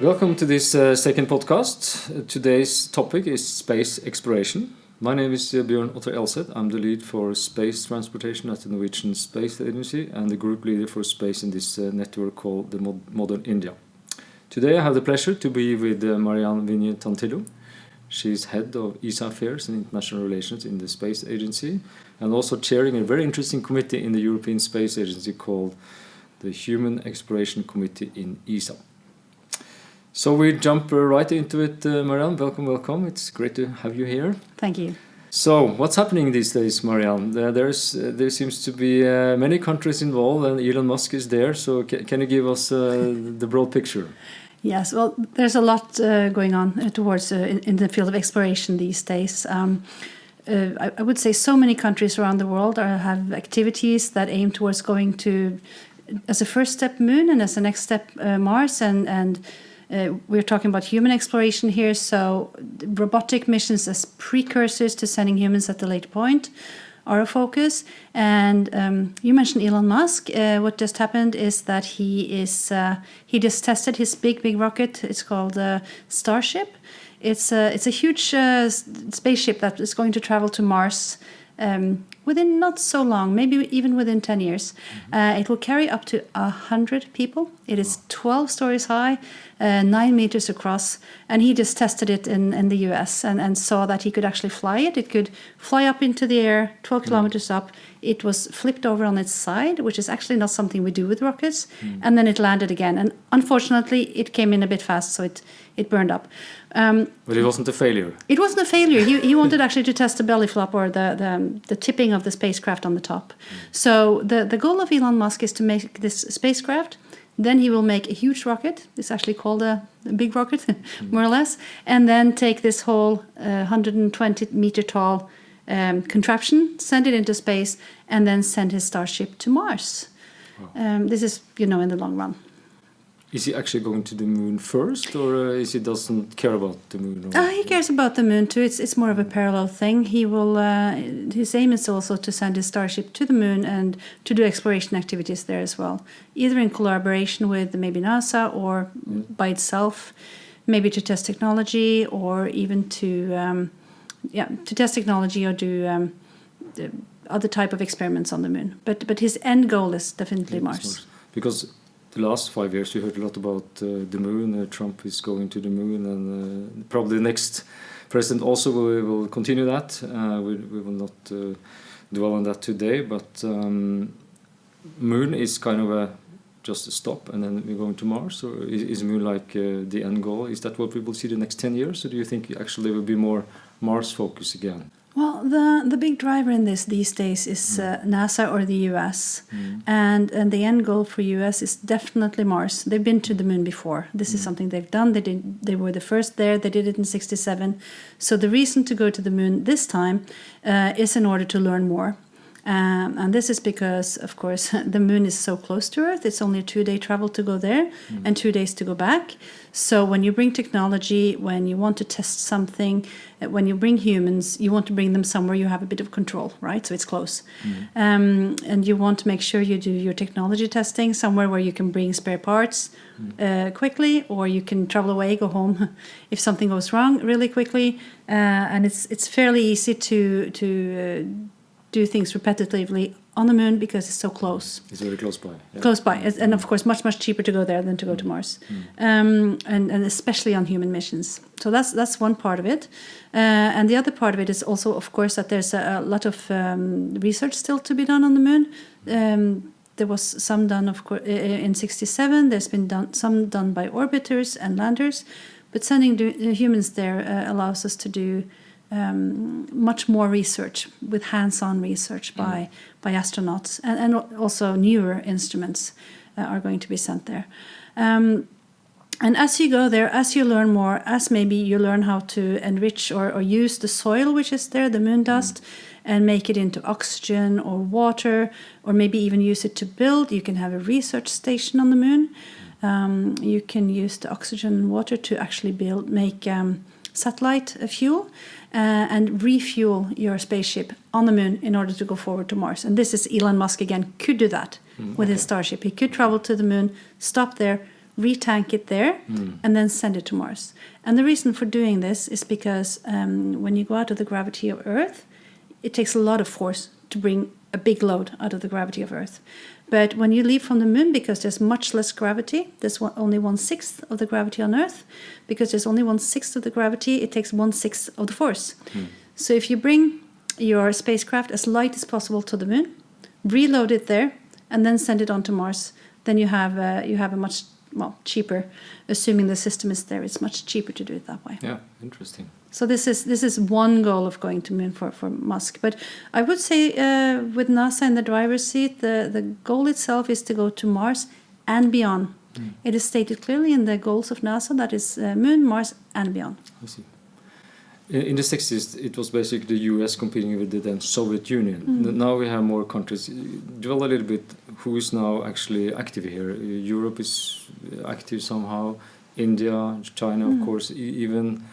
Welcome to this second podcast. Today's topic is space exploration. My name is Bjørn Otter Elseth. I'm the lead for space transportation at the Norwegian Space Agency and the group leader for space in this network called the Moderne India. Today I have the pleasure to be with Marianne Vinje-Tantillo. She's head of ESA Affairs and International Relations in the Space Agency and also chairing a very interesting committee in the European Space Agency called the Human Exploration Committee in ESA. So we jump right into it, Marianne. Welcome. It's great to have you here. Thank you. So what's happening these days, Marianne? There seems to be many countries involved, and Elon Musk is there. So can you give us the broad picture? Yes, well, there's a lot going on towards in the field of exploration these days. I would say so many countries around the world have activities that aim towards going to, as a first step, Moon, and as a next step, Mars, and we're talking about human exploration here, so robotic missions as precursors to sending humans at the later point are a focus. And you mentioned Elon Musk. What just happened is that he just tested his big rocket. It's called Starship. It's a huge spaceship that is going to travel to Mars within not so long, maybe even within 10 years. It will carry up to 100 people. It is 12 stories high, 9 meters across, and he just tested it in the US and saw that he could actually fly it. It could fly up into the air, 12 kilometers up. It was flipped over on its side, which is actually not something we do with rockets, and then it landed again. And unfortunately, it came in a bit fast, so it burned up. But it wasn't a failure. It wasn't a failure. He wanted actually to test the belly flop or the tipping of the spacecraft on the top. So the goal of Elon Musk is to make this spacecraft. Then he will make a huge rocket. It's actually called a big rocket, more or less. And then take this whole 120 meter tall contraption, send it into space, and then send his Starship to Mars. Wow. This is, in the long run. Is he actually going to the moon first, or is he doesn't care about the moon? He cares about the moon too. It's more of a parallel thing. He will. His aim is also to send his Starship to the moon and to do exploration activities there as well, either in collaboration with maybe NASA or by itself, maybe to test technology or even to test technology or do other type of experiments on the moon. But his end goal is definitely Mars. Because the last 5 years we heard a lot about the moon. Trump is going to the moon, and probably the next president also will continue that. We will not dwell on that today, but moon is kind of just a stop, and then we're going to Mars. Or is moon like the end goal? Is that what we will see the next 10 years, or do you think actually there will be more Mars focus again? Well, the big driver in these days is NASA or the US, and the end goal for US is definitely Mars. They've been to the moon before. This is something they've done. They were the first there. They did it in '67. So the reason to go to the moon this time is in order to learn more. And this is because, of course, the moon is so close to Earth. It's only a 2-day travel to go there and 2 days to go back. So when you bring technology, when you want to test something, when you bring humans, you want to bring them somewhere you have a bit of control, right? So it's close. And you want to make sure you do your technology testing somewhere where you can bring spare parts quickly, or you can travel away, go home if something goes wrong really quickly. And it's fairly easy to do things repetitively on the moon because it's so close. It's very close by. Yeah. Close by, and of course much cheaper to go there than to go to Mars, and especially on human missions. So that's one part of it, and the other part of it is also, of course, that there's a lot of research still to be done on the moon. There was some done, of course, in '67. There's been some done by orbiters and landers, but sending humans there allows us to do much more research with hands-on research by astronauts, and also newer instruments are going to be sent there. And as you go there, as you learn more, as maybe you learn how to enrich or use the soil which is there, the moon dust, and make it into oxygen or water, or maybe even use it to build. You can have a research station on the moon. You can use the oxygen and water to actually make satellite fuel and refuel your spaceship on the moon in order to go forward to Mars. And this is Elon Musk again, could do that with his Starship. He could travel to the moon, stop there, retank it there, and then send it to Mars. And the reason for doing this is because when you go out of the gravity of Earth, it takes a lot of force to bring a big load out of the gravity of Earth. But when you leave from the moon, because there's much less gravity, there's only 1/6 of the gravity on Earth, because there's only 1/6 of the gravity, it takes 1/6 of the force. So if you bring your spacecraft as light as possible to the moon, reload it there, and then send it on to Mars, then you have a much cheaper, assuming the system is there, it's much cheaper to do it that way. Yeah, interesting. So this is one goal of going to moon for Musk. But I would say with NASA in the driver's seat, the goal itself is to go to Mars and beyond. It is stated clearly in the goals of NASA that is moon, Mars, and beyond. I see. In the 60s, it was basically the US competing with the then Soviet Union. Now we have more countries. Dwell a little bit, who is now actually active here? Europe is active somehow, India, China, of course, even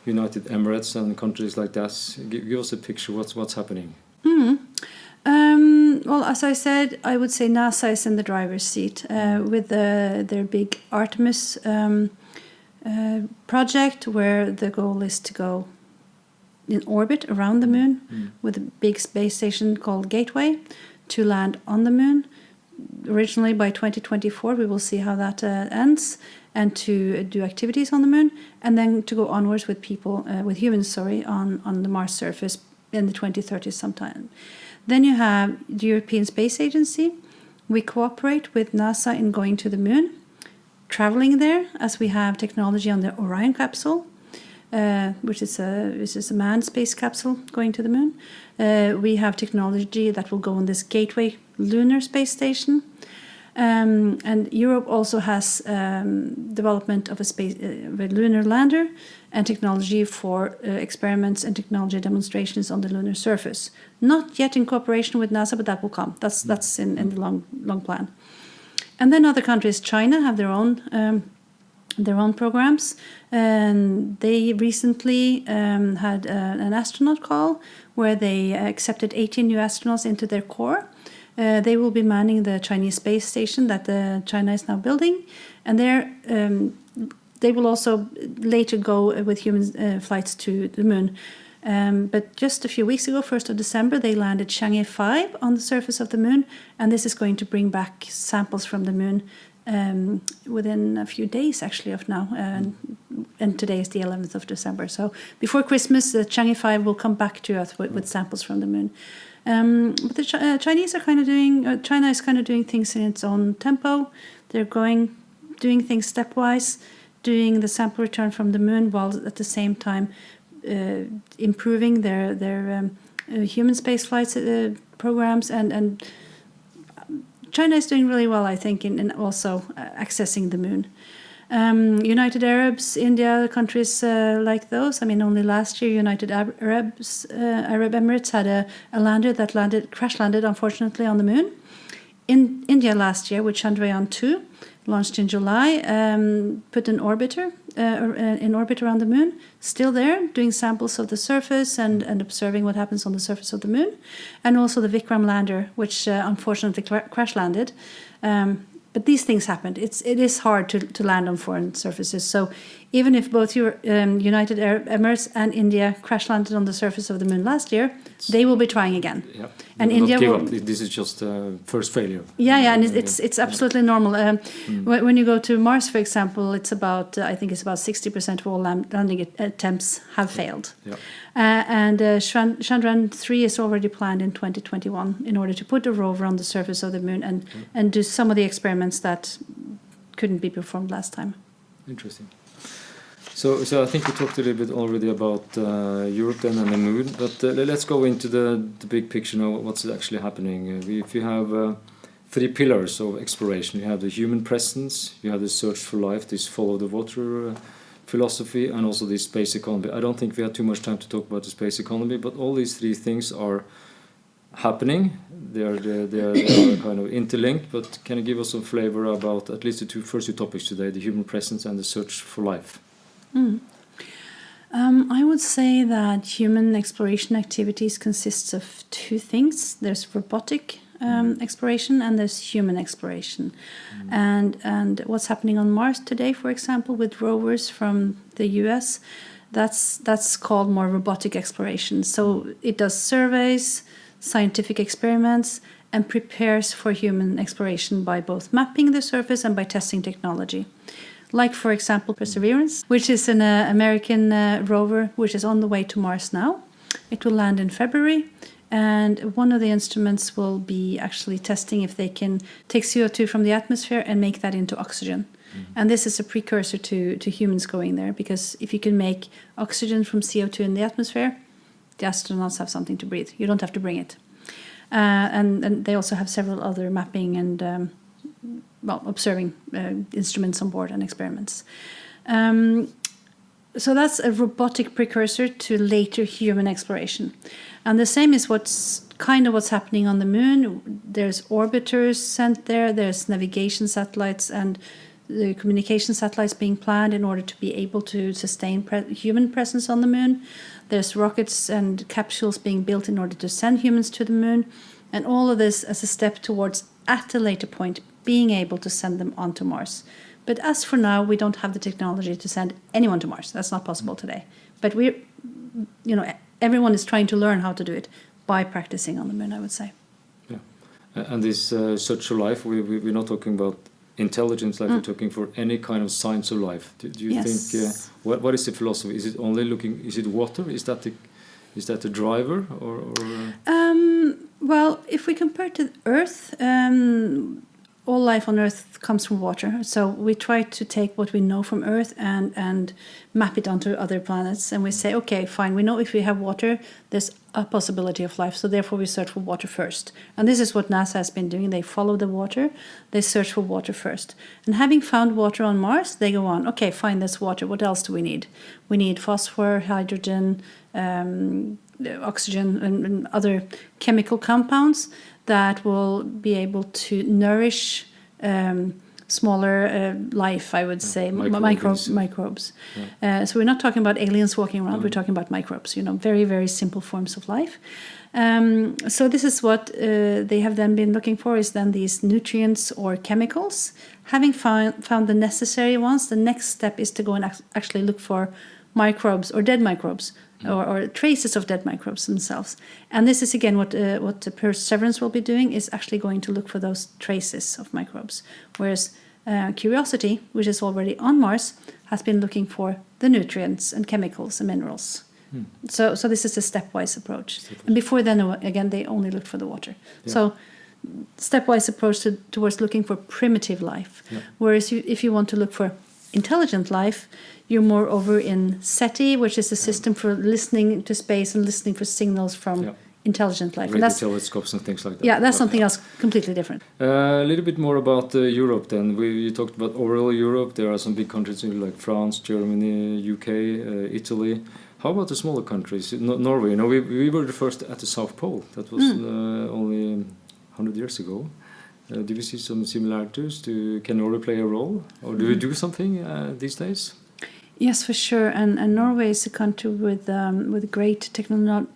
United Emirates and countries like that. Give us a picture, what's happening? Well, as I said, I would say NASA is in the driver's seat with their big Artemis project, where the goal is to go in orbit around the moon with a big space station called Gateway to land on the moon. Originally by 2024, we will see how that ends, and to do activities on the moon, and then to go onwards with humans on the Mars surface in the 2030s sometime. Then you have the European Space Agency. We cooperate with NASA in going to the moon, traveling there, as we have technology on the Orion capsule, which is a manned space capsule going to the moon. We have technology that will go on this Gateway lunar space station. And Europe also has development of a lunar lander and technology for experiments and technology demonstrations on the lunar surface. Not yet in cooperation with NASA, but that will come. That's in the long plan. And then other countries, China, have their own programs. And they recently had an astronaut call where they accepted 18 new astronauts into their core. They will be manning the Chinese space station that China is now building, and they will also later go with human flights to the moon. But just a few weeks ago, 1st of December, they landed Chang'e 5 on the surface of the moon, and this is going to bring back samples from the moon within a few days, actually, of now. And today is the 11th of December. So before Christmas, Chang'e 5 will come back to Earth with samples from the moon. But the Chinese are kind of China is kind of doing things in its own tempo. They're doing things stepwise, doing the sample return from the moon, while at the same time improving their human space flights programs. And China is doing really well, I think, in also accessing the moon. United Arabs, India, countries like those. I mean, only last year, United Arab Emirates had a lander that crash landed, unfortunately, on the moon. In India last year, with Chandrayaan-2, launched in July, put an orbiter in orbit around the moon, still there, doing samples of the surface and observing what happens on the surface of the moon. And also the Vikram lander, which unfortunately crash landed. But these things happened. It is hard to land on foreign surfaces. So even if both United Arab Emirates and India crash landed on the surface of the moon last year, they will be trying again. Yeah. And India give will. Up. This is just first failure. Yeah, and it's absolutely normal. When you go to Mars, for example, it's about I think it's about 60% of all landing attempts have failed. Yeah. And Chandrayaan-3 is already planned in 2021 in order to put a rover on the surface of the moon and do some of the experiments that couldn't be performed last time. Interesting. So I think we talked a little bit already about Europe then and the moon, but let's go into the big picture now, what's actually happening. If you have 3 pillars of exploration, you have the human presence, you have the search for life, this follow the water philosophy, and also the space economy. I don't think we have too much time to talk about the space economy, but all these 3 things are happening. They are kind of interlinked, but can you give us some flavor about at least the first two topics today, the human presence and the search for life? I would say that human exploration activities consists of 2 things. There's robotic exploration and there's human exploration. And what's happening on Mars today, for example, with rovers from the US, that's called more robotic exploration. So it does surveys, scientific experiments, and prepares for human exploration by both mapping the surface and by testing technology. Like, for example, Perseverance, which is an American rover which is on the way to Mars now. It will land in February, and one of the instruments will be actually testing if they can take CO2 from the atmosphere and make that into oxygen. And this is a precursor to humans going there, because if you can make oxygen from CO2 in the atmosphere, the astronauts have something to breathe. You don't have to bring it. And they also have several other mapping and observing instruments on board and experiments. So that's a robotic precursor to later human exploration. And the same is what's happening on the moon. There's orbiters sent there, there's navigation satellites and the communication satellites being planned in order to be able to sustain human presence on the moon. There's rockets and capsules being built in order to send humans to the moon. And all of this as a step towards, at a later point, being able to send them onto Mars. But as for now, we don't have the technology to send anyone to Mars. That's not possible today. But everyone is trying to learn how to do it by practicing on the moon, I would say. Yeah, and this such a life, we're not talking about intelligence life. We're talking for any kind of science of life. Do you think? What is the philosophy? Is it only looking? Is it water? Is that the driver or? Well, if we compare to Earth, all life on Earth comes from water. So we try to take what we know from Earth and map it onto other planets. And we say, okay, fine, we know if we have water, there's a possibility of life. So therefore we search for water first. And this is what NASA has been doing. They follow the water. They search for water first. And having found water on Mars, they go on, okay, fine, there's water. What else do we need? We need phosphor, hydrogen, oxygen, and other chemical compounds that will be able to nourish smaller life, I would say, microbes. Yeah. So we're not talking about aliens walking around, we're talking about microbes, very, very simple forms of life. So this is what they have then been looking for, is then these nutrients or chemicals. Having found the necessary ones, the next step is to go and actually look for microbes or dead microbes, or traces of dead microbes themselves. And this is again what Perseverance will be doing, is actually going to look for those traces of microbes. Whereas Curiosity, which is already on Mars, has been looking for the nutrients and chemicals and minerals. So this is a stepwise approach. And before then, again, they only looked for the water. Yeah. So stepwise approach towards looking for primitive life. Yeah. Whereas if you want to look for intelligent life, you're more over in SETI, which is a system for listening to space and listening for signals from intelligent life. Radio telescopes and things like that. Yeah, that's something else completely different. A little bit more about Europe then. You talked about overall Europe. There are some big countries like France, Germany, UK, Italy. How about the smaller countries? Norway, we were the first at the South Pole. That was only 100 years ago. Do we see some similarities? Can Norway play a role? Or do we do something these days? Yes, for sure. And Norway is a country with great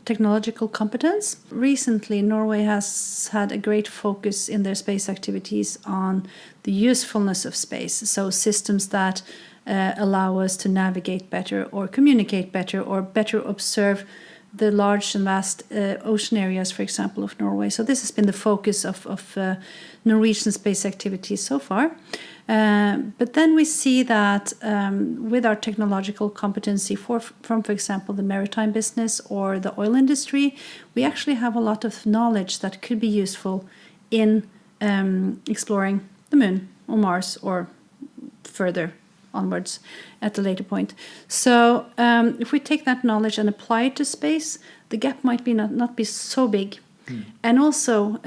technological competence. Recently, Norway has had a great focus in their space activities on the usefulness of space. So systems that allow us to navigate better or communicate better or better observe the large and vast ocean areas, for example, of Norway. So this has been the focus of Norwegian space activities so far. But then we see that with our technological competency from, for example, the maritime business or the oil industry, we actually have a lot of knowledge that could be useful in exploring the moon or Mars or further onwards at a later point. So if we take that knowledge and apply it to space, the gap might be not be so big. And also,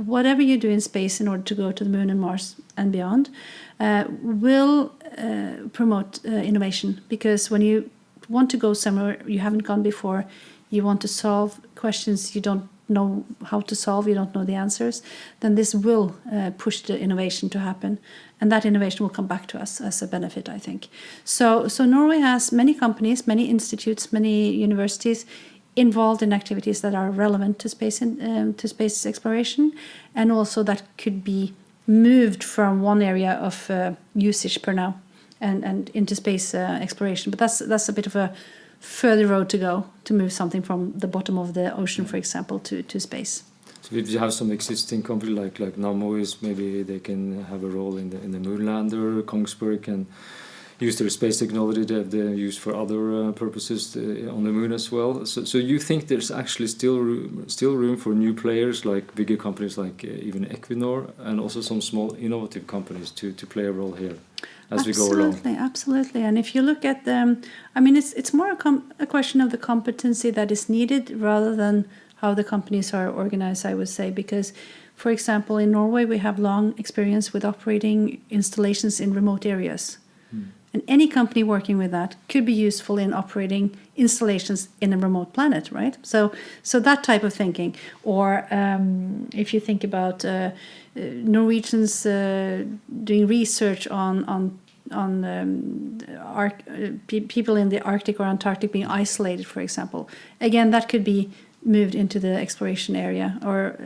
whatever you do in space in order to go to the moon and Mars and beyond will promote innovation. Because when you want to go somewhere you haven't gone before, you want to solve questions you don't know how to solve, you don't know the answers, then this will push the innovation to happen. And that innovation will come back to us as a benefit, I think. So Norway has many companies, many institutes, many universities involved in activities that are relevant to space exploration, and also that could be moved from one area of usage per now and into space exploration. But that's a bit of a further road to go to move something from the bottom of the ocean, for example, to space. So if you have some existing company like Nammo, maybe they can have a role in the moon lander. Kongsberg can use their space technology that they use for other purposes on the moon as well. So you think there's actually still room for new players, like bigger companies like even Equinor, and also some small innovative companies to play a role here as we go along? Absolutely. And if you look at them, I mean, it's more a question of the competency that is needed rather than how the companies are organized, I would say, because, for example, in Norway we have long experience with operating installations in remote areas. And any company working with that could be useful in operating installations in a remote planet, right? So that type of thinking. Or if you think about Norwegians doing research on people in the Arctic or Antarctic being isolated, for example. Again, that could be moved into the exploration area. Or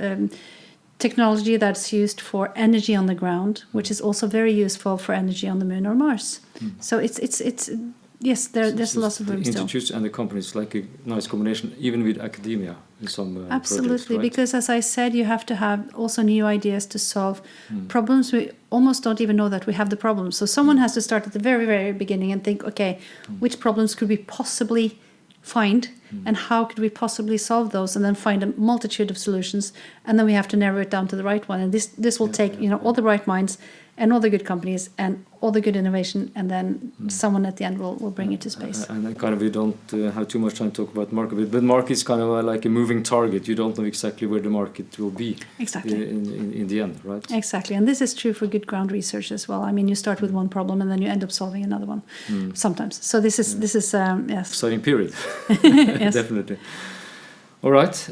technology that's used for energy on the ground, which is also very useful for energy on the moon or Mars. So it's yes, there's lots of room still. Institutes and the companies, like a nice combination, even with academia in some absolutely, projects, right? Because as I said, you have to have also new ideas to solve problems. We almost don't even know that we have the problems. So someone has to start at the very, very beginning and think, okay, which problems could we possibly find, and how could we possibly solve those, and then find a multitude of solutions, and then we have to narrow it down to the right one. And this will take all the right minds and all the good companies and all the good innovation, and then someone at the end will bring it to space. And kind of we don't have too much time to talk about market, but market is kind of like a moving target. You don't know exactly where the market will be exactly in the end, right? Exactly, and this is true for good ground research as well. I mean, you start with one problem and then you end up solving another one sometimes. So this is yes, exciting period. yes. Definitely. All right.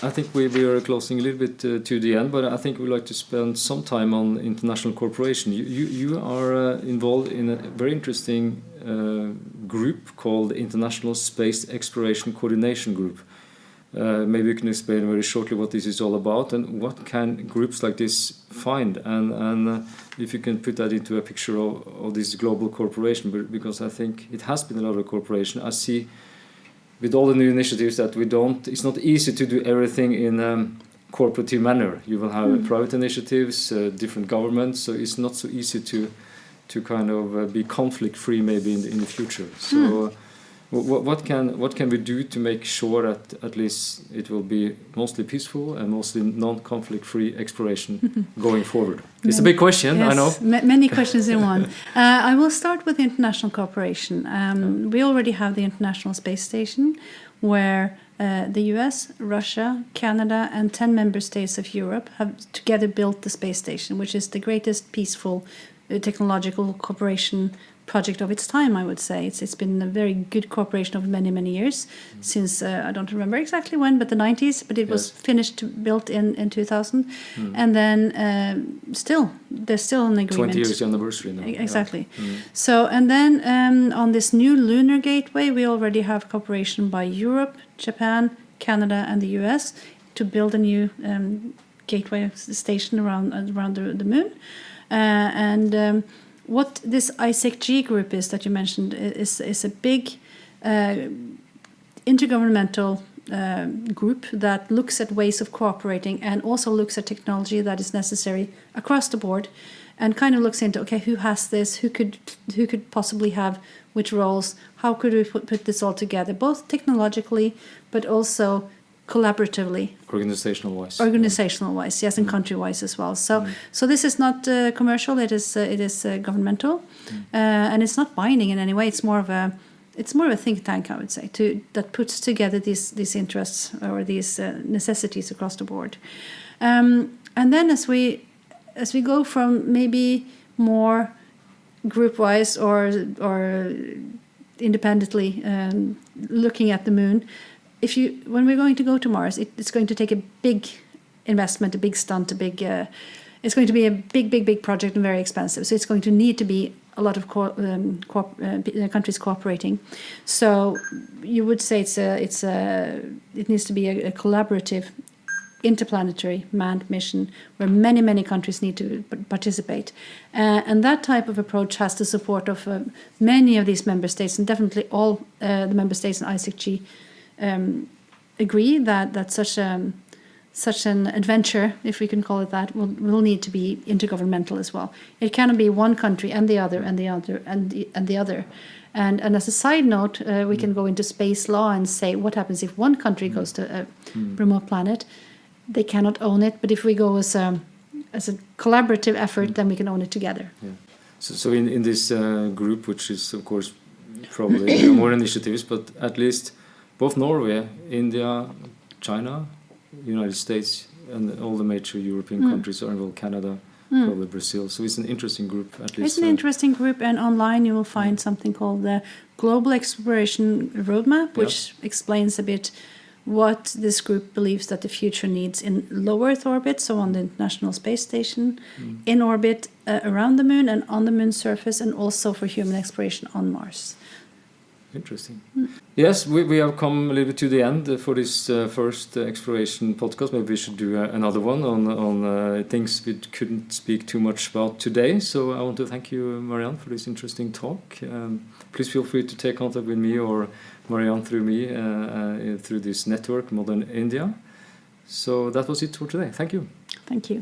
I think we are closing a little bit to the end, but I think we'd like to spend some time on international cooperation. You are involved in a very interesting group called the International Space Exploration Coordination Group. Maybe you can explain very shortly what this is all about and what can groups like this find, and if you can put that into a picture of this global cooperation, because I think it has been a lot of cooperation. I see with all the new initiatives that it's not easy to do everything in a cooperative manner. You will have private initiatives, different governments, so it's not so easy to kind of be conflict free maybe in the future. So what can we do to make sure that at least it will be mostly peaceful and mostly non-conflict free exploration going forward? It's a big question, yes, I know. Many questions in one. I will start with international cooperation. We already have the International Space Station, where the US, Russia, Canada, and 10 member states of Europe have together built the space station, which is the greatest peaceful technological cooperation project of its time, I would say. It's been a very good cooperation over many, many years, since I don't remember exactly when, but the 90s, but it was built in 2000. And then there's still an agreement. 20 years anniversary now. Exactly. So, and then on this new lunar gateway, we already have cooperation by Europe, Japan, Canada, and the US to build a new gateway station around the moon. What this ISEC-G group is that you mentioned is a big intergovernmental group that looks at ways of cooperating and also looks at technology that is necessary across the board, and kind of looks into, okay, who has this, who could possibly have which roles, how could we put this all together, both technologically but also collaboratively, organizational wise, yes, and country wise as well. So this is not commercial. It is governmental, and it's not binding in any way. It's more of a think tank, I would say, that puts together these interests or these necessities across the board. And then as we go from maybe more group wise or independently looking at the moon. When we're going to go to Mars, it's going to take a big investment, a big stunt, it's going to be a big project and very expensive. So it's going to need to be a lot of countries cooperating. So you would say it needs to be a collaborative, interplanetary manned mission where many countries need to participate, and that type of approach has the support of many of these member states, and definitely all the member states in ISIC-G agree that such an adventure, if we can call it that, will need to be intergovernmental as well. It cannot be one country and the other and the other and the other. And as a side note, we can go into space law and say what happens if one country goes to a remote planet. They cannot own it, but if we go as a collaborative effort, then we can own it together. Yeah. So in this group, which is of course probably more initiatives, but at least both Norway, India, China, United States, and all the major European countries are involved, Canada, probably Brazil. So it's an interesting group, at least. It's an interesting group, and online you will find something called the Global Exploration Roadmap, which explains a bit what this group believes that the future needs in low Earth orbit, so on the International Space Station, in orbit around the Moon and on the Moon's surface, and also for human exploration on Mars. Interesting. Yes, we have come a little bit to the end for this first exploration podcast. Maybe we should do another one on things we couldn't speak too much about today. So I want to thank you, Marianne, for this interesting talk. Please feel free to take contact with me or Marianne through me through this network, Modern India. So that was it for today. Thank you. Thank you.